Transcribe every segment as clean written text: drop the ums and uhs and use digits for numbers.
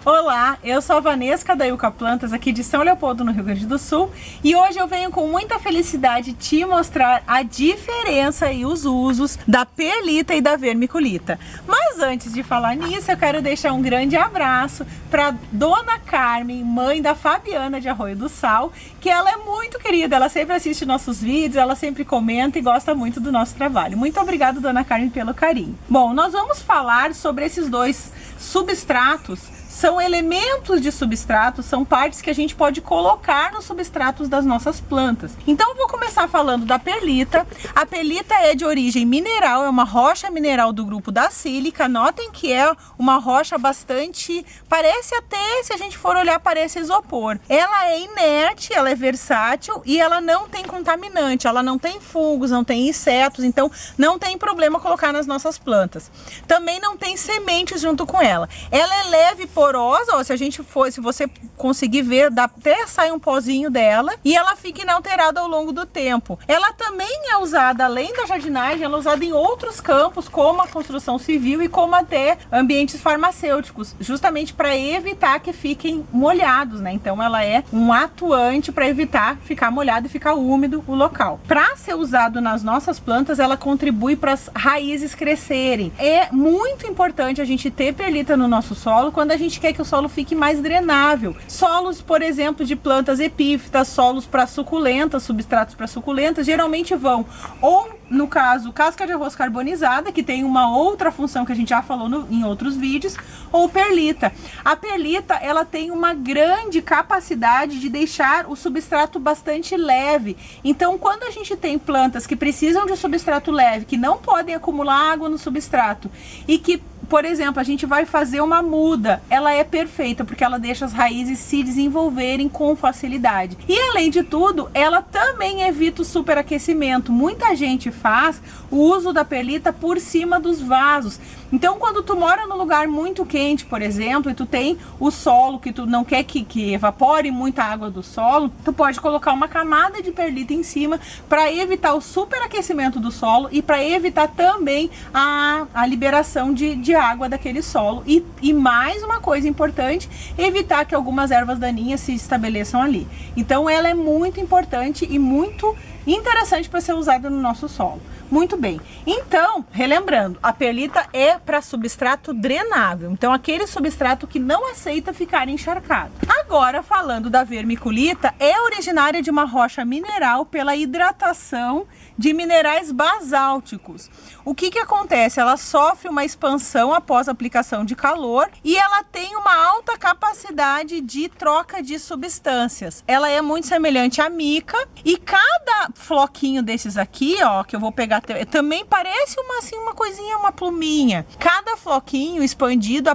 Olá, eu sou a Vanessa da Ilka Plantas, aqui de São Leopoldo, no Rio Grande do Sul, e hoje eu venho com muita felicidade te mostrar a diferença e os usos da perlita e da vermiculita. Mas antes de falar nisso, eu quero deixar um grande abraço para Dona Carmen, mãe da Fabiana de Arroio do Sal, que ela é muito querida, ela sempre assiste nossos vídeos, ela sempre comenta e gosta muito do nosso trabalho. Muito obrigada, Dona Carmen, pelo carinho. Bom, nós vamos falar sobre esses dois substratos. São elementos de substrato, são partes que a gente pode colocar nos substratos das nossas plantas. Então eu vou começar falando da perlita. A perlita é de origem mineral, é uma rocha mineral do grupo da sílica. Notem que é uma rocha bastante, parece até, se a gente for olhar, parece isopor. Ela é inerte, ela é versátil e ela não tem contaminante, ela não tem fungos, não tem insetos, então não tem problema colocar nas nossas plantas. Também não tem sementes junto com ela. Ela é leve, porosa, ó, se você conseguir ver, dá até sai um pozinho dela e ela fica inalterada ao longo do tempo. Ela também é usada, além da jardinagem, ela é usada em outros campos, como a construção civil e como até ambientes farmacêuticos, justamente para evitar que fiquem molhados, né? Então ela é um atuante para evitar ficar molhado e ficar úmido o local. Para ser usado nas nossas plantas, ela contribui para as raízes crescerem. É muito importante a gente ter perlita no nosso solo quando a gente quer que o solo fique mais drenável. Solos, por exemplo, de plantas epífitas, solos para suculentas, substratos para suculentas, geralmente vão ou, no caso, casca de arroz carbonizada, que tem uma outra função que a gente já falou em outros vídeos, ou perlita. A perlita, ela tem uma grande capacidade de deixar o substrato bastante leve. Então, quando a gente tem plantas que precisam de um substrato leve, que não podem acumular água no substrato e que, por exemplo, a gente vai fazer uma muda, ela é perfeita porque ela deixa as raízes se desenvolverem com facilidade. E além de tudo, ela também evita o superaquecimento. Muita gente faz o uso da perlita por cima dos vasos. Então, quando tu mora num lugar muito quente, por exemplo, e tu tem o solo que tu não quer que evapore muita água do solo, tu pode colocar uma camada de perlita em cima para evitar o superaquecimento do solo e para evitar também a liberação de água daquele solo. E mais uma coisa importante, evitar que algumas ervas daninhas se estabeleçam ali. Então, ela é muito importante e muito interessante para ser usada no nosso solo. Muito bem. Então, relembrando, a perlita é para substrato drenável. Então, aquele substrato que não aceita ficar encharcado. Agora, falando da vermiculita, é originária de uma rocha mineral pela hidratação de minerais basálticos. O que acontece? Ela sofre uma expansão após a aplicação de calor e ela tem uma alta capacidade de troca de substâncias. Ela é muito semelhante à mica e cada floquinho desses aqui, ó, que eu vou pegar, também parece uma coisinha, uma pluminha. Cada floquinho expandido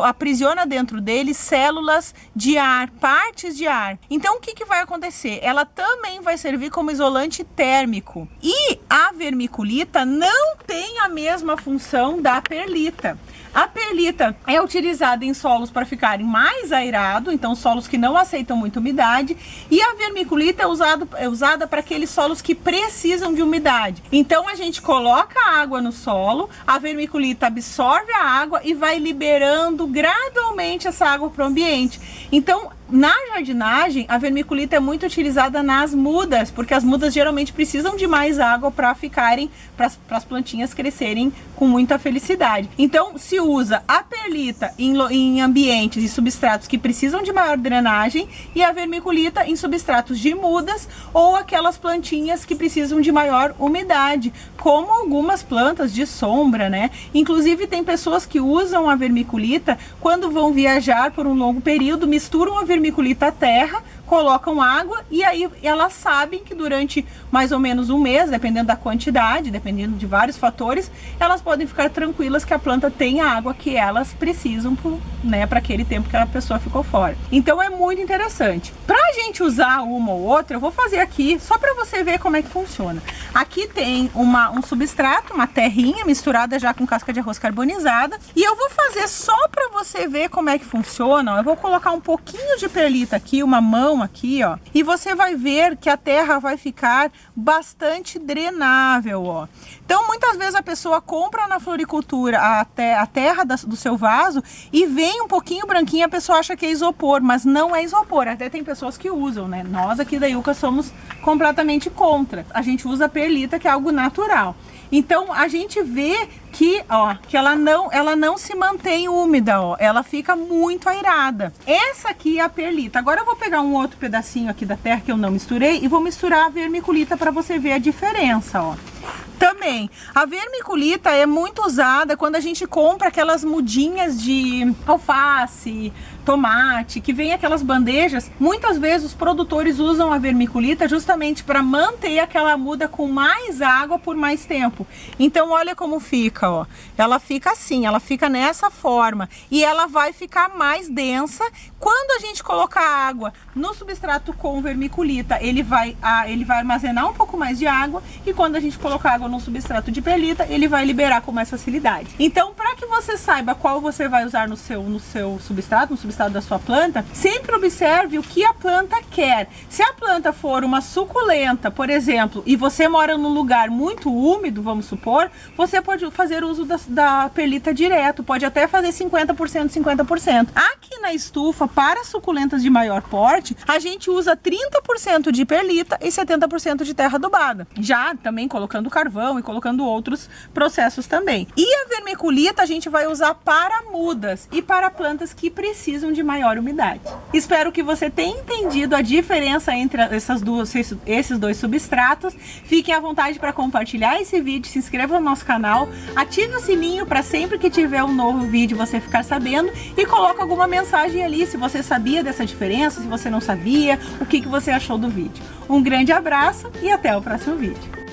aprisiona dentro dele células de ar, partes de ar. Então o que vai acontecer? Ela também vai servir como isolante térmico. E a vermiculita não tem a mesma função da perlita. A perlita é utilizada em solos para ficarem mais aerados, então solos que não aceitam muita umidade, e a vermiculita é usada para aqueles solos que precisam de umidade. Então a gente coloca a água no solo, a vermiculita absorve a água e vai liberando gradualmente essa água para o ambiente. Então, na jardinagem, a vermiculita é muito utilizada nas mudas, porque as mudas geralmente precisam de mais água para as plantinhas crescerem com muita felicidade. Então, se usa a perlita em ambientes e substratos que precisam de maior drenagem e a vermiculita em substratos de mudas ou aquelas plantinhas que precisam de maior umidade, como algumas plantas de sombra, né? Inclusive, tem pessoas que usam a vermiculita quando vão viajar por um longo período, misturam a vermiculita à terra, colocam água e aí elas sabem que durante mais ou menos um mês, dependendo da quantidade, dependendo de vários fatores, elas podem ficar tranquilas que a planta tem a água que elas precisam, né, para aquele tempo que a pessoa ficou fora. Então é muito interessante. Para a gente usar uma ou outra, eu vou fazer aqui só para você ver como é que funciona. Aqui tem um substrato, uma terrinha misturada já com casca de arroz carbonizada, e eu vou fazer só para você ver como é que funciona. Eu vou colocar um pouquinho de perlita aqui, uma mão mão aqui, ó, e você vai ver que a terra vai ficar bastante drenável, ó. Então, muitas vezes a pessoa compra na floricultura a terra do seu vaso e vem um pouquinho branquinha, a pessoa acha que é isopor, mas não é isopor. Até tem pessoas que usam, né? Nós aqui da Yucca somos completamente contra. A gente usa perlita, que é algo natural. Então, a gente vê que, ó, que ela não se mantém úmida, ó. Ela fica muito airada. Essa aqui é a perlita. Agora eu vou pegar um outro pedacinho aqui da terra que eu não misturei e vou misturar a vermiculita para você ver a diferença, ó. Também, a vermiculita é muito usada quando a gente compra aquelas mudinhas de alface, tomate, que vem aquelas bandejas. Muitas vezes os produtores usam a vermiculita justamente para manter aquela muda com mais água por mais tempo. Então olha como fica, ó. Ela fica assim, ela fica nessa forma e ela vai ficar mais densa. Quando a gente colocar água no substrato com vermiculita, ele vai armazenar um pouco mais de água, e quando a gente colocar água no substrato de perlita, ele vai liberar com mais facilidade. Então, para que você saiba qual você vai usar no seu substrato, no substrato da sua planta, sempre observe o que a planta quer. Se a planta for uma suculenta, por exemplo, e você mora num lugar muito úmido, vamos supor, você pode fazer uso da perlita direto, pode até fazer 50%, 50%. Aqui na estufa, para suculentas de maior porte, a gente usa 30% de perlita e 70% de terra adubada. Já também colocando carvão e colocando outros processos também. E a vermiculita a gente vai usar para mudas e para plantas que precisam de maior umidade. Espero que você tenha entendido a diferença entre esses dois substratos. Fiquem à vontade para compartilhar esse vídeo, se inscreva no nosso canal, ative o sininho para sempre que tiver um novo vídeo você ficar sabendo, e coloque alguma mensagem ali se você sabia dessa diferença, se você não sabia, o que você achou do vídeo. Um grande abraço e até o próximo vídeo.